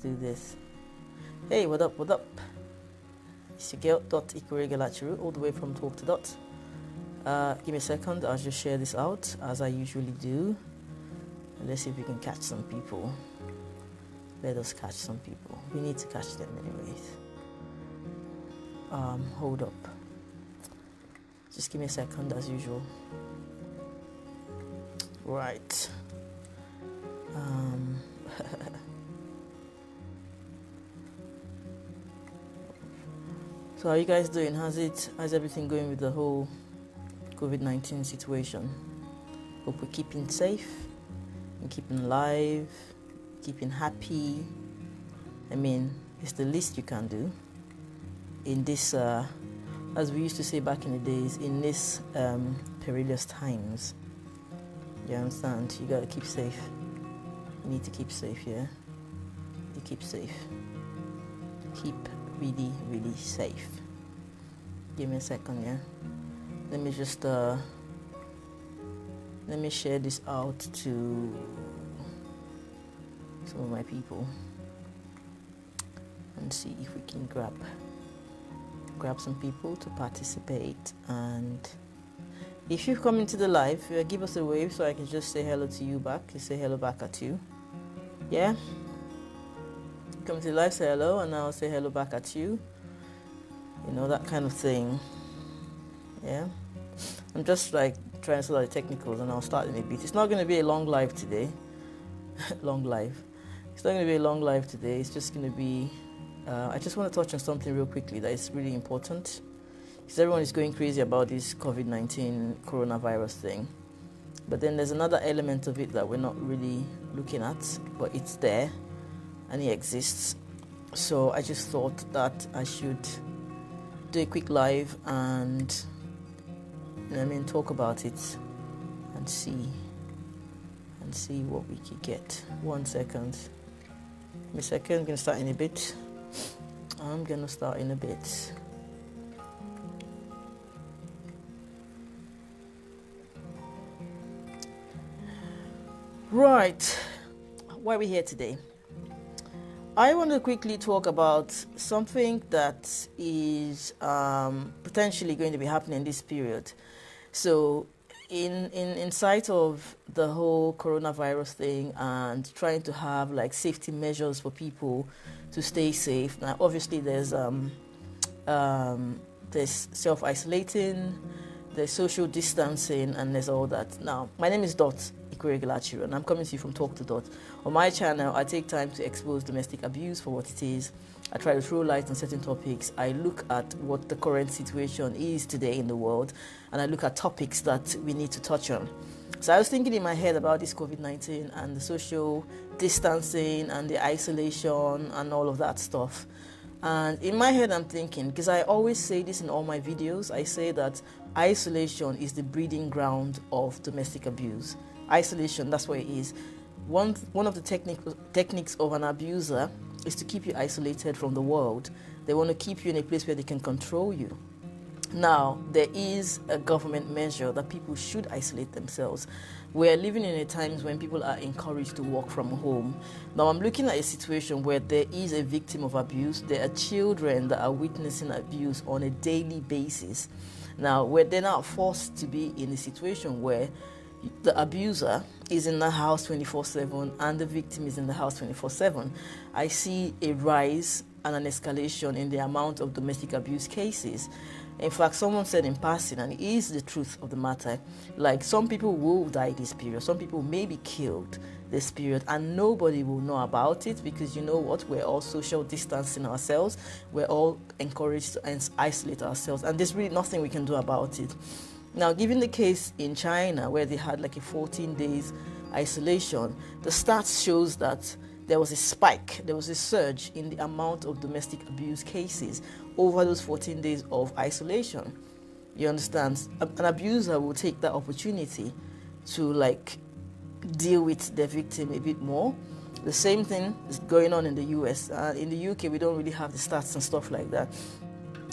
do this. Hey, what up, what up? It's your girl, Ikurega all the way from Talk to Dot. Give me a second, I'll just share this out as I usually do. And let's see if we can catch some people. Let us catch some people. We need to catch them anyways. Hold up. Just give me a second as usual. Right. So how are you guys doing? How's everything going with the whole COVID-19 situation? Hope we're keeping safe and keeping alive, keeping happy. I mean, it's the least you can do in this, as we used to say back in the days, in this perilous times. You understand? You gotta keep safe. You need to keep safe, yeah? You keep safe. Keep really, really safe. Give me a second, yeah? Let me just, let me share this out to some of my people and see if we can grab some people to participate. And if you've come into the live, give us a wave so I can just say hello to you back. You say hello back at you. Yeah? Come to the live, say hello, and I'll say hello back at you. You know, that kind of thing. Yeah? I'm just like trying to sort out the technicals, and I'll start in a bit. It's not going to be a long live today. Long live. It's not going to be a long live today. It's just going to be... I just want to touch on something real quickly that is really important. Because everyone is going crazy about this COVID-19 coronavirus thing. But then there's another element of it that we're not really looking at, but it's there and it exists. So I just thought that I should do a quick live and talk about it and see what we could get. 1 second. Give me a second, I'm going to start in a bit. Right, why are we here today? I want to quickly talk about something that is potentially going to be happening in this period. So in sight of the whole coronavirus thing and trying to have like safety measures for people to stay safe. Now, obviously there's self-isolating, there's social distancing, and there's all that. Now, my name is Dot Ikurega, and I'm coming to you from Talk to Dot. On my channel, I take time to expose domestic abuse for what it is. I try to throw light on certain topics. I look at what the current situation is today in the world, and I look at topics that we need to touch on. So I was thinking in my head about this COVID-19 and the social distancing and the isolation and all of that stuff. And in my head, I'm thinking, because I always say this in all my videos, I say that isolation is the breeding ground of domestic abuse. Isolation, that's what it is. One of the techniques of an abuser is to keep you isolated from the world. They want to keep you in a place where they can control you. Now, there is a government measure that people should isolate themselves. We're living in a times when people are encouraged to work from home. Now, I'm looking at a situation where there is a victim of abuse. There are children that are witnessing abuse on a daily basis. Now, where they're now forced to be in a situation where the abuser is in the house 24/7 and the victim is in the house 24/7. I see a rise and an escalation in the amount of domestic abuse cases. In fact, someone said in passing, and it is the truth of the matter, like some people will die this period, some people may be killed this period, and nobody will know about it because you know what? We're all social distancing ourselves. We're all encouraged to isolate ourselves, and there's really nothing we can do about it. Now, given the case in China where they had like a 14 days isolation, the stats shows that there was a spike, there was a surge in the amount of domestic abuse cases over those 14 days of isolation. You understand? An abuser will take that opportunity to like deal with their victim a bit more. The same thing is going on in the US. In the UK, we don't really have the stats and stuff like that.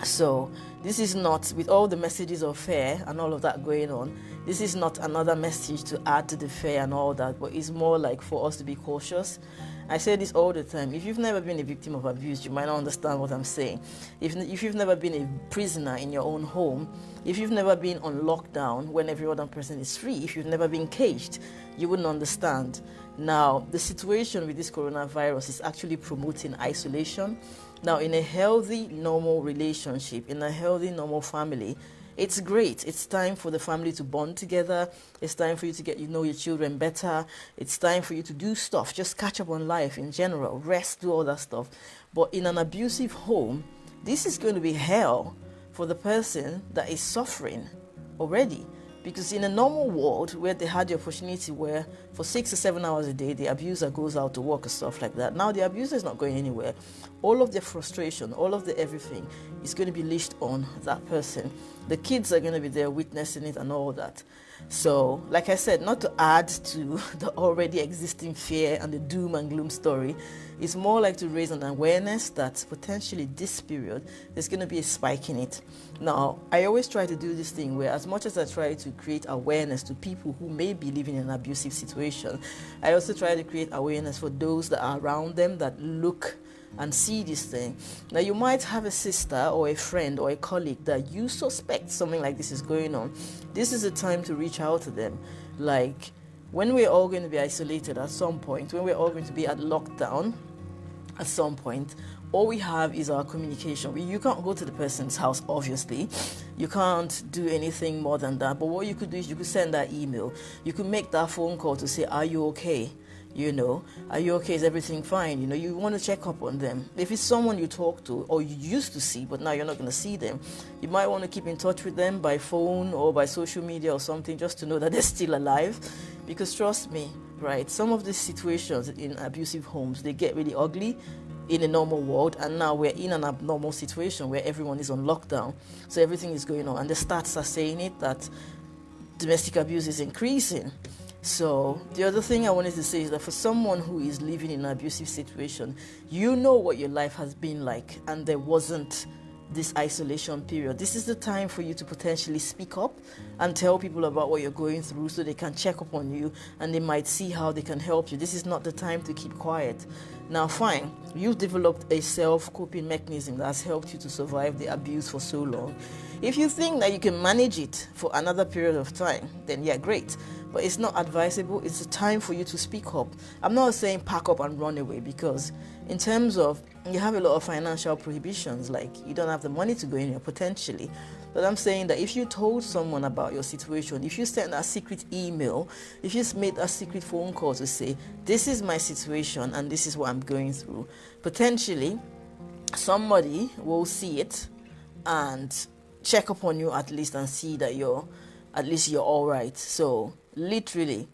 So this is not, with all the messages of fear and all of that going on, this is not another message to add to the fear and all that, but it's more like for us to be cautious I say this all the time. If you've never been a victim of abuse, you might not understand what I'm saying. If you've never been a prisoner in your own home, if you've never been on lockdown when every other person is free, if you've never been caged, you wouldn't understand. Now, the situation with this coronavirus is actually promoting isolation. Now, in a healthy, normal relationship, in a healthy, normal family, it's great. It's time for the family to bond together. It's time for you to get to know your children better. It's time for you to do stuff. Just catch up on life in general. Rest, do all that stuff. But in an abusive home, this is going to be hell for the person that is suffering already. Because in a normal world where they had the opportunity where for 6 or 7 hours a day the abuser goes out to work and stuff like that, now the abuser is not going anywhere. All of the frustration, all of the everything is going to be leashed on that person. The kids are going to be there witnessing it and all that. So, like I said, not to add to the already existing fear and the doom and gloom story, it's more like to raise an awareness that potentially this period there's going to be a spike in it. Now, I always try to do this thing where as much as I try to create awareness to people who may be living in an abusive situation, I also try to create awareness for those that are around them that look and see this thing. Now, you might have a sister or a friend or a colleague that you suspect something like this is going on. This is a time to reach out to them. Like, when we're all going to be isolated at some point, when we're all going to be at lockdown at some point, all we have is our communication. You can't go to the person's house, obviously. You can't do anything more than that. But what you could do is you could send that email. You could make that phone call to say, are you okay? Are you okay? Is everything fine? You want to check up on them. If it's someone you talk to or you used to see, but now you're not going to see them, you might want to keep in touch with them by phone or by social media or something just to know that they're still alive. Because trust me, right, some of these situations in abusive homes, they get really ugly in a normal world, and now we're in an abnormal situation where everyone is on lockdown. So everything is going on, and the stats are saying it that domestic abuse is increasing. So the other thing I wanted to say is that for someone who is living in an abusive situation, you know what your life has been like, and there wasn't this isolation period. This is the time for you to potentially speak up and tell people about what you're going through so they can check up on you and they might see how they can help you. This is not the time to keep quiet. Now, fine, you've developed a self-coping mechanism that has helped you to survive the abuse for so long. If you think that you can manage it for another period of time, then yeah, great. But it's not advisable. It's a time for you to speak up. I'm not saying pack up and run away, because in terms of, you have a lot of financial prohibitions, like you don't have the money to go in here potentially. But I'm saying that if you told someone about your situation, if you sent a secret email, if you made a secret phone call to say, this is my situation and this is what I'm going through, potentially somebody will see it and check up on you at least and see that you're all right. So literally,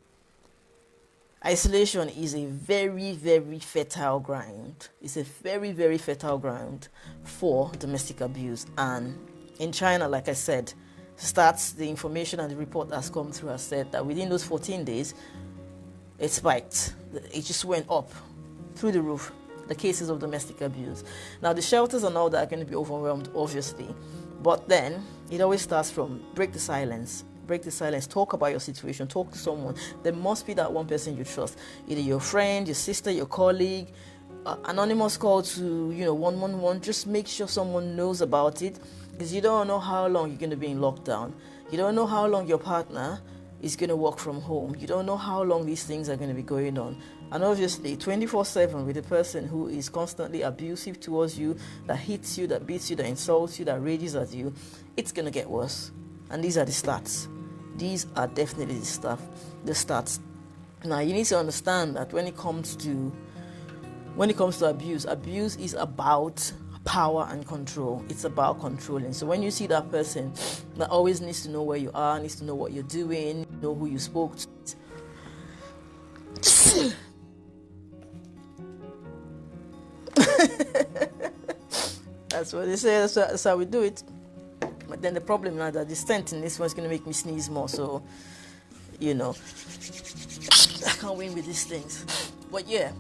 isolation is a very, very fertile ground. It's a very, very fertile ground for domestic abuse. And in China, like I said, the information and the report that's come through has said that within those 14 days, it spiked. It just went up through the roof, the cases of domestic abuse. Now, the shelters and all that are going to be overwhelmed, obviously. But then, it always starts from break the silence. Break the silence. Talk about your situation. Talk to someone. There must be that one person you trust. Either your friend, your sister, your colleague. Anonymous call to 111. Just make sure someone knows about it, because you don't know how long you're going to be in lockdown. You don't know how long your partner is going to work from home. You don't know how long these things are going to be going on. And obviously 24/7 with a person who is constantly abusive towards you, that hits you, that beats you, that insults you, that rages at you, it's going to get worse. And these are the stats. These are definitely the stats. Now, you need to understand that when it comes to abuse is about power and control. It's about controlling. So when you see that person that always needs to know where you are, needs to know what you're doing, know who you spoke to, that's what they say. That's how we do it. But then the problem now that the scent in this one's going to make me sneeze more. So, I can't win with these things. But yeah,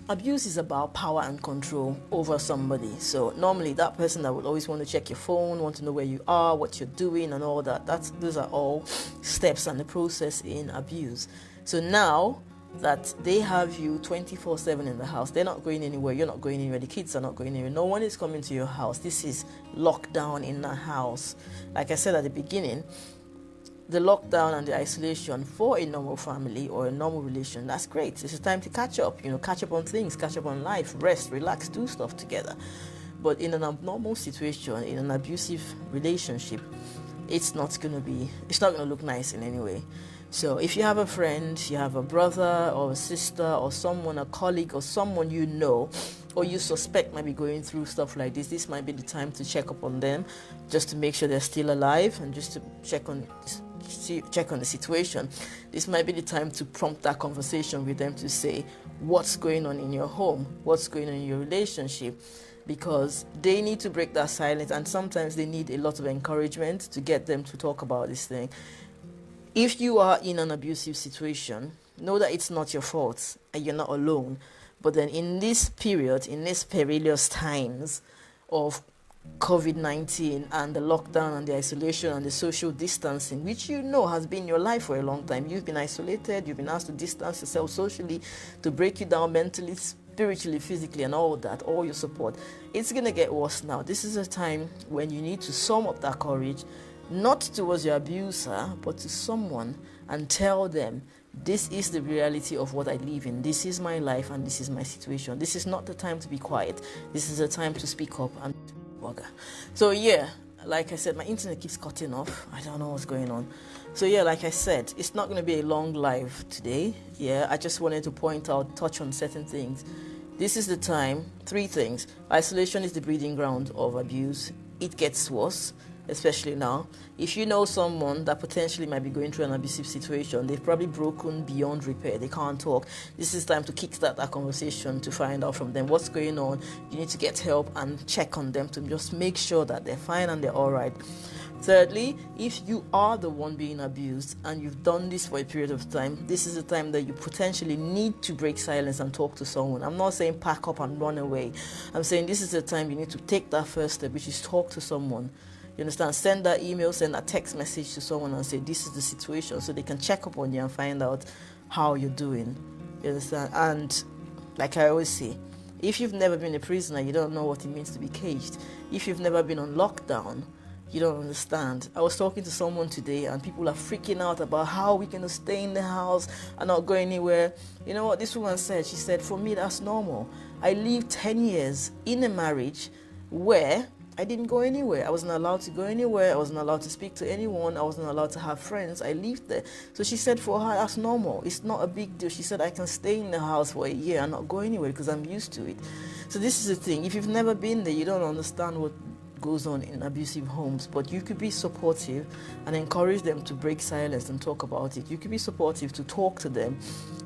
abuse is about power and control over somebody. So normally that person that would always want to check your phone, want to know where you are, what you're doing and all that, those are all steps and the process in abuse. So now that they have you 24/7 in the house. They're not going anywhere. You're not going anywhere. The kids are not going anywhere. No one is coming to your house. This is lockdown in the house. Like I said at the beginning, the lockdown and the isolation for a normal family or a normal relation, that's great. It's a time to catch up, catch up on things, catch up on life, rest, relax, do stuff together. But in an abnormal situation, in an abusive relationship, it's not going to look nice in any way. So if you have a friend, you have a brother or a sister or someone, a colleague or someone you know or you suspect might be going through stuff like this might be the time to check up on them, just to make sure they're still alive and just to check on the situation. This might be the time to prompt that conversation with them to say, what's going on in your home? What's going on in your relationship? Because they need to break that silence, and sometimes they need a lot of encouragement to get them to talk about this thing. If you are in an abusive situation, know that it's not your fault and you're not alone. But then in this period, in these perilous times of COVID-19 and the lockdown and the isolation and the social distancing, which has been your life for a long time. You've been isolated, you've been asked to distance yourself socially, to break you down mentally, spiritually, physically, and all that, all your support. It's going to get worse now. This is a time when you need to sum up that courage, not towards your abuser, but to someone, and tell them, this is the reality of what I live in. This is my life and this is my situation. This is not the time to be quiet. This is a time to speak up and so like I said, my internet keeps cutting off. I don't know what's going on. So like I said, it's not going to be a long live today. I just wanted to touch on certain things. This is the time. 3 things. Isolation is the breeding ground of abuse. It gets worse, especially now. If you know someone that potentially might be going through an abusive situation, they've probably broken beyond repair, they can't talk, this is time to kickstart that conversation to find out from them what's going on. You need to get help and check on them to just make sure that they're fine and they're all right. Thirdly, if you are the one being abused and you've done this for a period of time, this is the time that you potentially need to break silence and talk to someone. I'm not saying pack up and run away. I'm saying this is the time you need to take that first step, which is talk to someone. You understand? Send that email, send that text message to someone and say, this is the situation, so they can check up on you and find out how you're doing. You understand? And like I always say, if you've never been a prisoner, you don't know what it means to be caged. If you've never been on lockdown, you don't understand. I was talking to someone today and people are freaking out about how we're going to stay in the house and not go anywhere. You know what this woman said? She said, for me, that's normal. I lived 10 years in a marriage where I didn't go anywhere. I wasn't allowed to go anywhere. I wasn't allowed to speak to anyone. I wasn't allowed to have friends. I lived there. So she said for her, that's normal. It's not a big deal. She said, I can stay in the house for a year and not go anywhere because I'm used to it. So this is the thing. If you've never been there, you don't understand what goes on in abusive homes, but you could be supportive and encourage them to break silence and talk about it. You could be supportive to talk to them,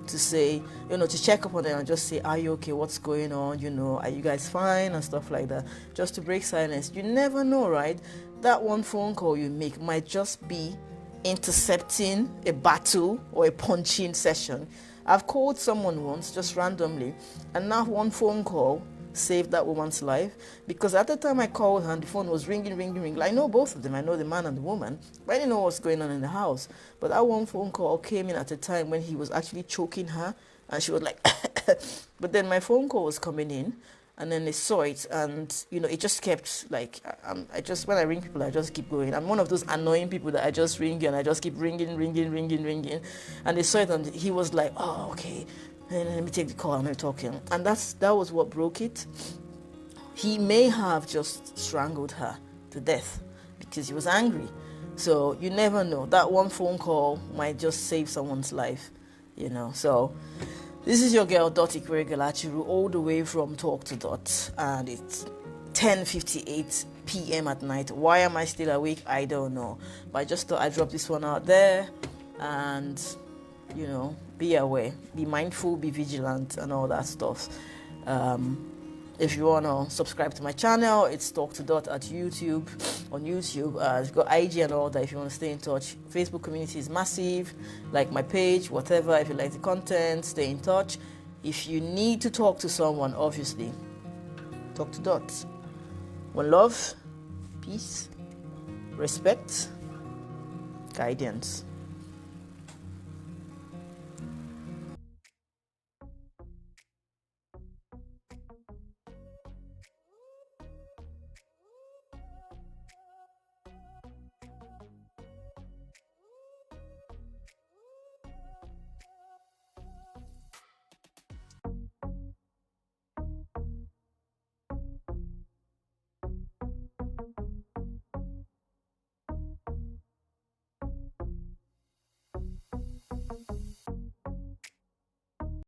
to say, to check up on them and just say, are you okay? What's going on? Are you guys fine? And stuff like that. Just to break silence. You never know, right? That one phone call you make might just be intercepting a battle or a punching session. I've called someone once, just randomly, and now one phone call saved that woman's life, because at the time I called her and the phone was ringing. I know both of them. I know the man and the woman, but I didn't know what's going on in the house. But that one phone call came in at a time when he was actually choking her and she was like but then my phone call was coming in and then they saw it and it just kept like when I ring people I just keep going. I'm one of those annoying people that I just ring and I just keep ringing, and they saw it and he was like, oh, okay, let me take the call and we're talking. And that was what broke it. He may have just strangled her to death because he was angry. So you never know. That one phone call might just save someone's life, So this is your girl, Dot Ikweregalachiru, all the way from Talk to Dot. And it's 10:58 p.m. at night. Why am I still awake? I don't know. But I just thought I'd drop this one out there and be aware, be mindful, be vigilant, and all that stuff. If you want to subscribe to my channel, it's Talk to Dot at YouTube, on YouTube. It's got IG and all that if you want to stay in touch. Facebook community is massive. Like my page, whatever. If you like the content, stay in touch. If you need to talk to someone, obviously, Talk to Dot. One love, peace, respect, guidance.